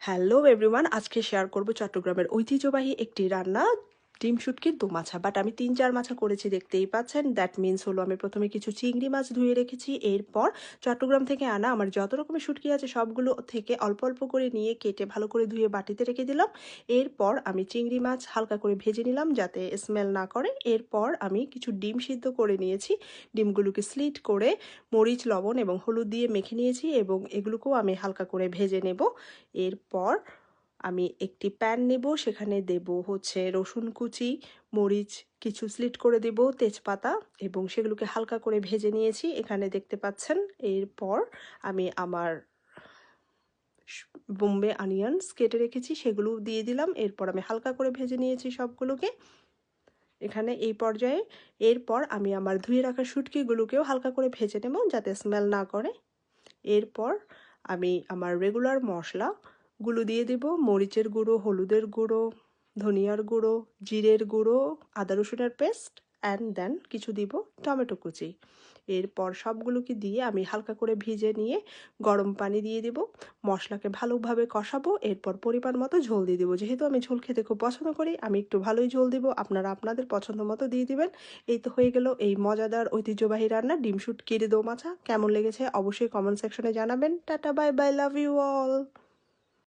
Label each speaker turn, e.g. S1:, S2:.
S1: Hello everyone, আজকে share করব চট্টগ্রামের ঐতিহ্যবাহী একটি রান্না, ডিম শুটকির দো মাছা। বাট আমি 3-4 মাছা করেছি, দেখতেই পাচ্ছেন। দ্যাট মিনস হলো আমি প্রথমে কিছু চিংড়ি মাছ ধুয়ে রেখেছি। এরপর চট্টগ্রাম থেকে আনা আমার যত রকমের শুটকি আছে সবগুলো থেকে অল্প অল্প করে নিয়ে কেটে ভালো করে ধুয়ে বাটিতে রেখে দিলাম। এরপর আমি চিংড়ি মাছ হালকা করে ভেজে নিলাম যাতে স্মেল না করে। এরপর আমি কিছু ডিম সিদ্ধ করে নিয়েছি। ডিমগুলোকে স্লিট করে মরিচ, লবণ এবং হলুদ দিয়ে মেখে নিয়েছি এবং এগুলোকেও আমি হালকা করে ভেজে নেব। এরপর আমি একটি প্যান নেব, সেখানে দেব হচ্ছে রসুন কুচি, মরিচ কিছু স্লিট করে দেব, তেজপাতা, এবং সেগুলোকে হালকা করে ভেজে নিয়েছি এখানে দেখতে পাচ্ছেন। এরপর আমি আমার বোম্বে অনিয়ন্স কেটে রেখেছি সেগুলো দিয়ে দিলাম। এরপর আমি হালকা করে ভেজে নিয়েছি সবগুলোকে এখানে এই পর্যায়ে। এরপর আমি আমার ধুয়ে রাখা শুটকিগুলোকেও হালকা করে ভেজে নেব যাতে স্মেল না করে। এরপর আমি আমার রেগুলার মশলাগুলো দিয়ে দেব, মরিচের গুঁড়ো, হলুদের গুঁড়ো, ধনিয়ার গুঁড়ো, জিরের গুঁড়ো, আদা রসুনের পেস্ট, অ্যান্ড দেন কিছু দিব টমেটো কুচি। এরপর সবগুলোকে দিয়ে আমি হালকা করে ভিজে নিয়ে গরম পানি দিয়ে দেব, মশলাকে ভালোভাবে কষাবো। এরপর পরিমাণ মতো ঝোল দিয়ে দেবো। যেহেতু আমি ঝোল খেতে খুব পছন্দ করি, আমি একটু ভালোই ঝোল দেবো, আপনারা আপনাদের পছন্দ মতো দিয়ে দিবেন। এই তো হয়ে গেল এই মজাদার ঐতিহ্যবাহী রান্না ডিম শুটকির দো মাছা। কেমন লেগেছে অবশ্যই কমেন্ট সেকশনে জানাবেন। Tata, bye bye, love you all.